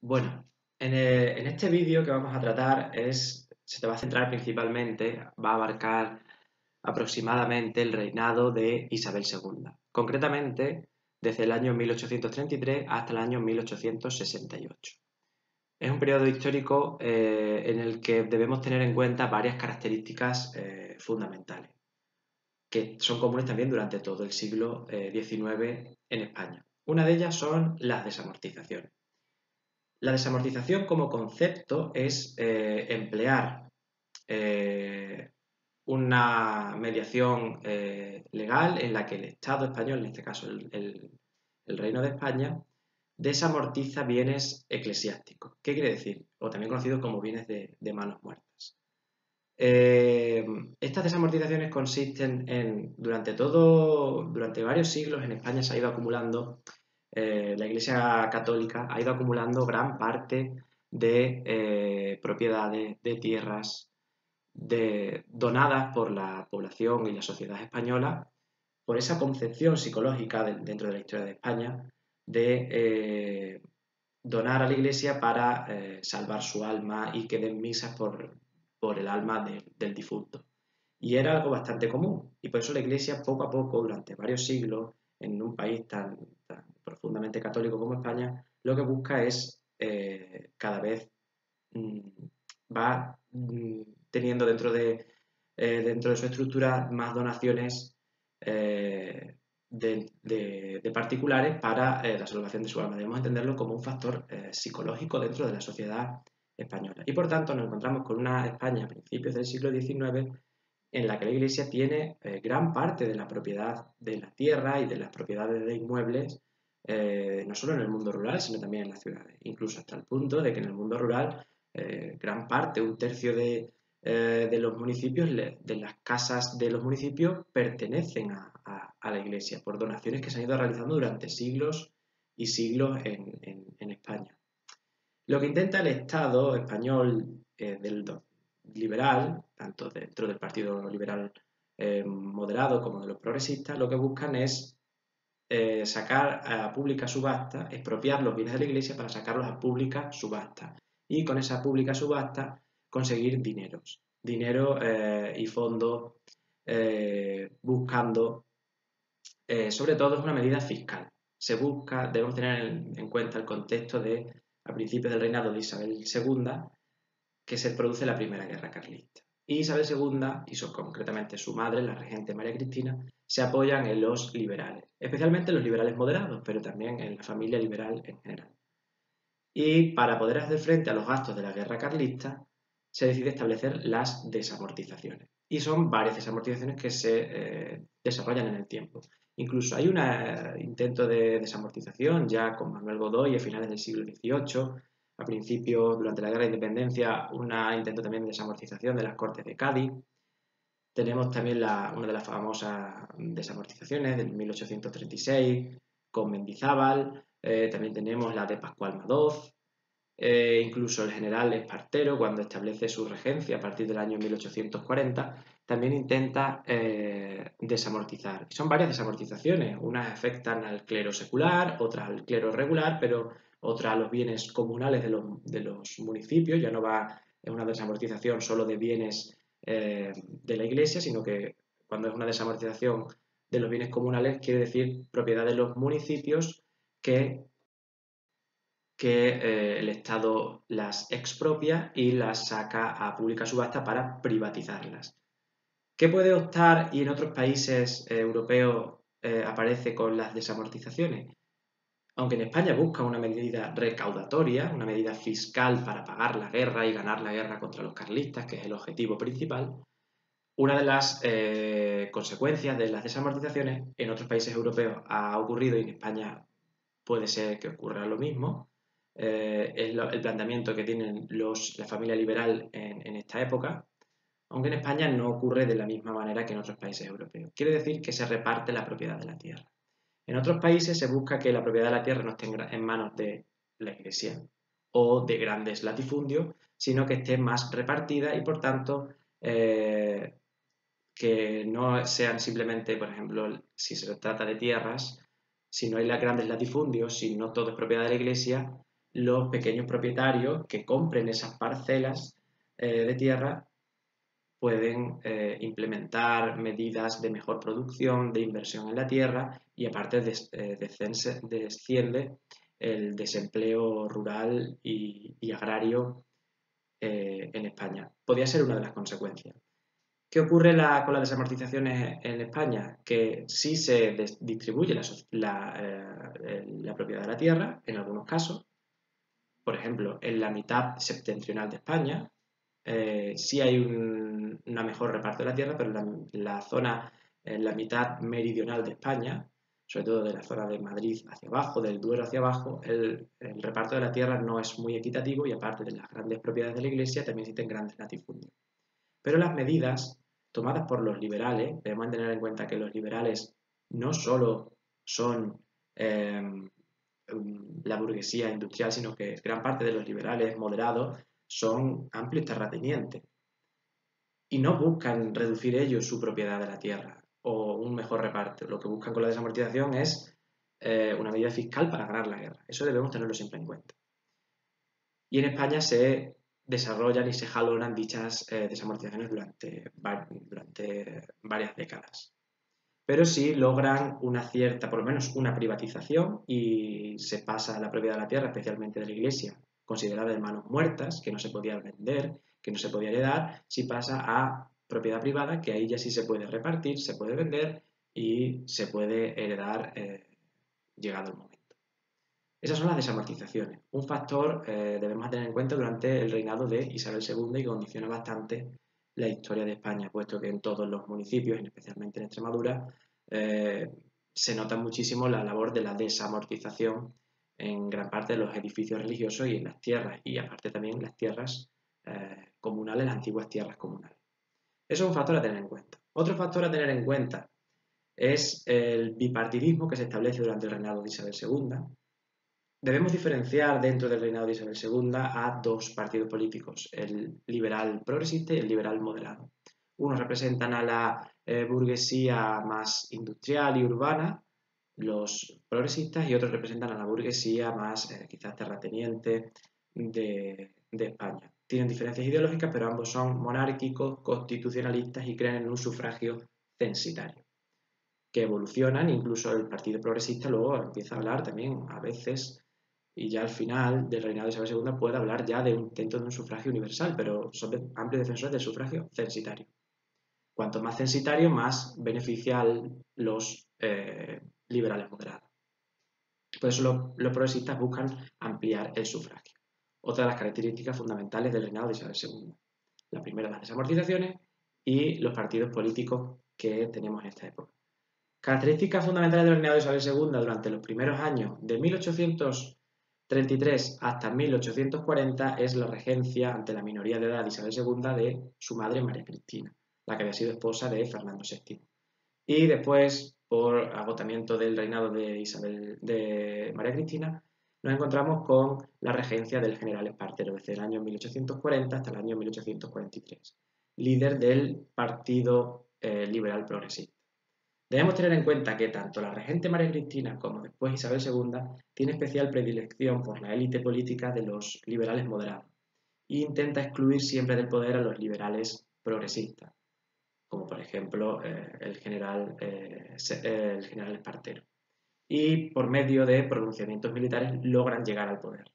Bueno, en este vídeo que vamos a tratar se te va a centrar principalmente, va a abarcar aproximadamente el reinado de Isabel II, concretamente desde el año 1833 hasta el año 1868. Es un periodo histórico en el que debemos tener en cuenta varias características fundamentales, que son comunes también durante todo el siglo XIX en España. Una de ellas son las desamortizaciones. La desamortización como concepto es emplear eh, una mediación legal en la que el Estado español, en este caso el Reino de España, desamortiza bienes eclesiásticos. ¿Qué quiere decir? O también conocidos como bienes de manos muertas. Eh, Estas desamortizaciones consisten en, durante varios siglos en España se ha ido acumulando, la Iglesia Católica ha ido acumulando gran parte de propiedades, de tierras, donadas por la población y la sociedad española, por esa concepción psicológica dentro de la historia de España de donar a la Iglesia para salvar su alma y que den misas por el alma del difunto. Y era algo bastante común. Y por eso la Iglesia, poco a poco, durante varios siglos, en un país tan profundamente católico como España, lo que busca es cada vez mm, va teniendo dentro de su estructura más donaciones de particulares para la salvación de su alma. Debemos entenderlo como un factor psicológico dentro de la sociedad española. Y por tanto nos encontramos con una España a principios del siglo XIX en la que la Iglesia tiene gran parte de la propiedad de la tierra y de las propiedades de inmuebles, no solo en el mundo rural, sino también en las ciudades, incluso hasta el punto de que en el mundo rural gran parte, un tercio de los municipios, de las casas de los municipios, pertenecen a la Iglesia por donaciones que se han ido realizando durante siglos y siglos en España. Lo que intenta el Estado español liberal, tanto dentro del Partido Liberal moderado como de los progresistas, lo que buscan es sacar a pública subasta, expropiar los bienes de la Iglesia para sacarlos a pública subasta y con esa pública subasta conseguir dinero y fondos buscando, sobre todo es una medida fiscal. Se busca, debemos tener en cuenta el contexto de a principios del reinado de Isabel II, que se produce la Primera Guerra Carlista. Y Isabel II, y concretamente su madre, la regente María Cristina, se apoyan en los liberales, especialmente en los liberales moderados, pero también en la familia liberal en general. Y para poder hacer frente a los gastos de la guerra carlista, se decide establecer las desamortizaciones. Y son varias desamortizaciones que se desarrollan en el tiempo. Incluso hay un intento de desamortización ya con Manuel Godoy a finales del siglo XVIII, a principios, durante la Guerra de Independencia, un intento también de desamortización de las Cortes de Cádiz. Tenemos también una de las famosas desamortizaciones del 1836 con Mendizábal. También tenemos la de Pascual Madoz. Incluso el general Espartero, cuando establece su regencia a partir del año 1840, también intenta desamortizar. Y son varias desamortizaciones. Unas afectan al clero secular, otras al clero regular, pero otras a los bienes comunales de los municipios. Ya no va en una desamortización solo de bienes de la iglesia, sino que cuando es una desamortización de los bienes comunales, quiere decir propiedad de los municipios que el Estado las expropia y las saca a pública subasta para privatizarlas. ¿Qué puede optar y en otros países europeos aparece con las desamortizaciones? Aunque en España busca una medida recaudatoria, una medida fiscal para pagar la guerra y ganar la guerra contra los carlistas, que es el objetivo principal, una de las consecuencias de las desamortizaciones en otros países europeos ha ocurrido y en España puede ser que ocurra lo mismo. Es el planteamiento que tienen la familia liberal en esta época, aunque en España no ocurre de la misma manera que en otros países europeos. Quiere decir que se reparte la propiedad de la tierra. En otros países se busca que la propiedad de la tierra no esté en manos de la Iglesia o de grandes latifundios, sino que esté más repartida y por tanto que no sean simplemente, por ejemplo, si se trata de tierras, si no hay grandes latifundios, si no todo es propiedad de la Iglesia, los pequeños propietarios que compren esas parcelas de tierra pueden implementar medidas de mejor producción, de inversión en la tierra y aparte desciende el desempleo rural y agrario en España. Podría ser una de las consecuencias. ¿Qué ocurre con las desamortizaciones en España? Que sí se distribuye la propiedad de la tierra, en algunos casos. Por ejemplo, en la mitad septentrional de España sí hay una mejor reparto de la tierra, pero en la mitad meridional de España, sobre todo de la zona de Madrid hacia abajo, del Duero hacia abajo, el reparto de la tierra no es muy equitativo y aparte de las grandes propiedades de la Iglesia también existen grandes latifundios. Pero las medidas tomadas por los liberales, debemos tener en cuenta que los liberales no solo son la burguesía industrial, sino que gran parte de los liberales moderados son amplios terratenientes y no buscan reducir ellos su propiedad de la tierra o un mejor reparto. Lo que buscan con la desamortización es una medida fiscal para ganar la guerra. Eso debemos tenerlo siempre en cuenta. Y en España se desarrollan y se jalonan dichas desamortizaciones durante varias décadas. Pero sí logran una cierta, por lo menos una privatización y se pasa la propiedad de la tierra, especialmente de la Iglesia, considerada de manos muertas, que no se podía vender, que no se podía heredar, si pasa a propiedad privada, que ahí ya sí se puede repartir, se puede vender y se puede heredar llegado el momento. Esas son las desamortizaciones. Un factor debemos tener en cuenta durante el reinado de Isabel II y que condiciona bastante la historia de España, puesto que en todos los municipios, especialmente en Extremadura, se nota muchísimo la labor de la desamortización en gran parte de los edificios religiosos y en las tierras, y aparte también las tierras comunales, las antiguas tierras comunales. Eso es un factor a tener en cuenta. Otro factor a tener en cuenta es el bipartidismo que se establece durante el reinado de Isabel II. Debemos diferenciar dentro del reinado de Isabel II a dos partidos políticos, el liberal progresista y el liberal moderado. Unos representan a la burguesía más industrial y urbana, los progresistas, y otros representan a la burguesía más quizás terrateniente de España. Tienen diferencias ideológicas, pero ambos son monárquicos, constitucionalistas y creen en un sufragio censitario, que evolucionan. Incluso el Partido Progresista luego empieza a hablar también a veces, y ya al final del reinado de Isabel II puede hablar ya de un intento de un sufragio universal, pero son amplios defensores del sufragio censitario. Cuanto más censitario, más beneficia a los liberales moderados. Por eso los progresistas buscan ampliar el sufragio. Otra de las características fundamentales del reinado de Isabel II. La primera, las desamortizaciones y los partidos políticos que tenemos en esta época. Características fundamentales del reinado de Isabel II durante los primeros años de 1833 hasta 1840 es la regencia ante la minoría de edad de Isabel II de su madre María Cristina, la que había sido esposa de Fernando VII. Y después, por agotamiento del reinado de María Cristina, nos encontramos con la regencia del general Espartero desde el año 1840 hasta el año 1843, líder del Partido Liberal Progresista. Debemos tener en cuenta que tanto la regente María Cristina como después Isabel II tiene especial predilección por la élite política de los liberales moderados e intenta excluir siempre del poder a los liberales progresistas, como por ejemplo el general Espartero. Y por medio de pronunciamientos militares logran llegar al poder.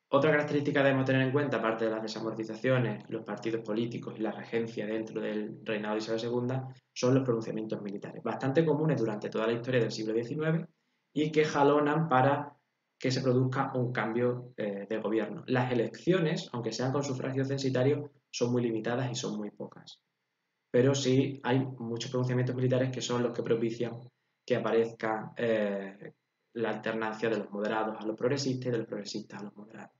Otra característica que debemos tener en cuenta, aparte de las desamortizaciones, los partidos políticos y la regencia dentro del reinado de Isabel II, son los pronunciamientos militares, bastante comunes durante toda la historia del siglo XIX y que jalonan para que se produzca un cambio de gobierno. Las elecciones, aunque sean con sufragio censitario, son muy limitadas y son muy pocas. Pero sí hay muchos pronunciamientos militares que son los que propician que aparezca la alternancia de los moderados a los progresistas y de los progresistas a los moderados.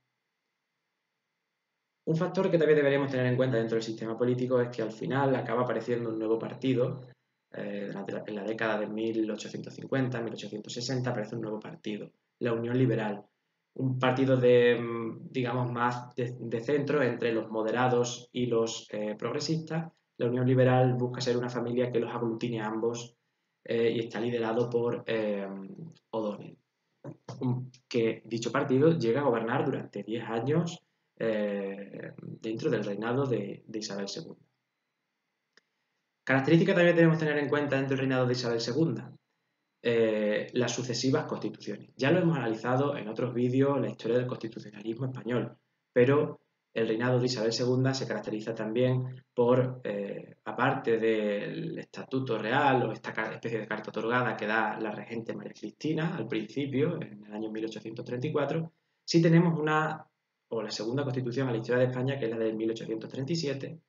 Un factor que también deberíamos tener en cuenta dentro del sistema político es que al final acaba apareciendo un nuevo partido. En la década de 1850, 1860 aparece un nuevo partido, la Unión Liberal. Un partido digamos, más de centro entre los moderados y los progresistas. La Unión Liberal busca ser una familia que los aglutine a ambos y está liderado por O'Donnell. que dicho partido llega a gobernar durante 10 años dentro del reinado de Isabel II. Característica también debemos tener en cuenta dentro del reinado de Isabel II, las sucesivas constituciones. Ya lo hemos analizado en otros vídeos, la historia del constitucionalismo español, pero el reinado de Isabel II se caracteriza también por, aparte del estatuto real o esta especie de carta otorgada que da la regente María Cristina al principio, en el año 1834, sí tenemos la segunda constitución a la historia de España, que es la de 1837,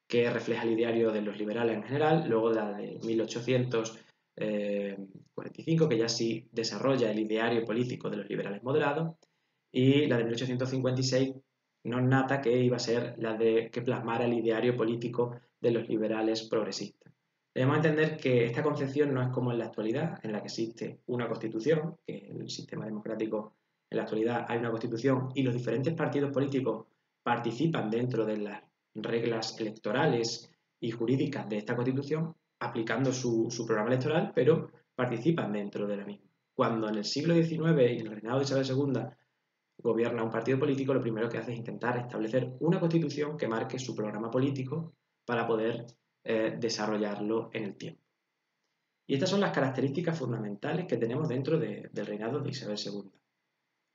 que refleja el ideario de los liberales en general, luego la de 1845, que ya sí desarrolla el ideario político de los liberales moderados, y la de 1856 nos nata que iba a ser la de que plasmara el ideario político de los liberales progresistas. Debemos entender que esta concepción no es como en la actualidad, en la que existe una constitución, que en el sistema democrático en la actualidad hay una constitución y los diferentes partidos políticos participan dentro de las reglas electorales y jurídicas de esta constitución, aplicando su programa electoral, pero participan dentro de la misma. Cuando en el siglo XIX y en el reinado de Isabel II gobierna un partido político, lo primero que hace es intentar establecer una constitución que marque su programa político para poder desarrollarlo en el tiempo. Y estas son las características fundamentales que tenemos dentro del reinado de Isabel II,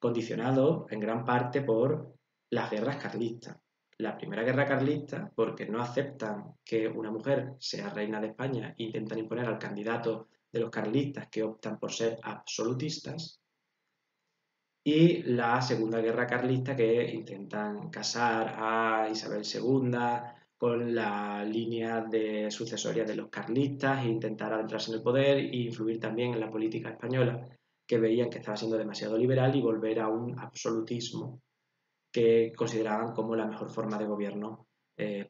condicionado en gran parte por las guerras carlistas. La primera guerra carlista, porque no aceptan que una mujer sea reina de España e intentan imponer al candidato de los carlistas que optan por ser absolutistas, y la Segunda Guerra Carlista, que intentan casar a Isabel II con la línea de sucesoria de los carlistas e intentar adentrarse en el poder e influir también en la política española, que veían que estaba siendo demasiado liberal y volver a un absolutismo que consideraban como la mejor forma de gobierno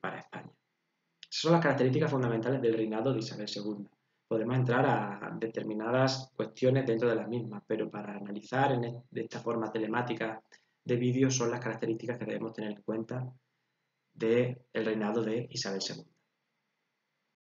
para España. Esas son las características fundamentales del reinado de Isabel II. Podemos entrar a determinadas cuestiones dentro de las mismas, pero para analizar de esta forma telemática de vídeo son las características que debemos tener en cuenta del reinado de Isabel II.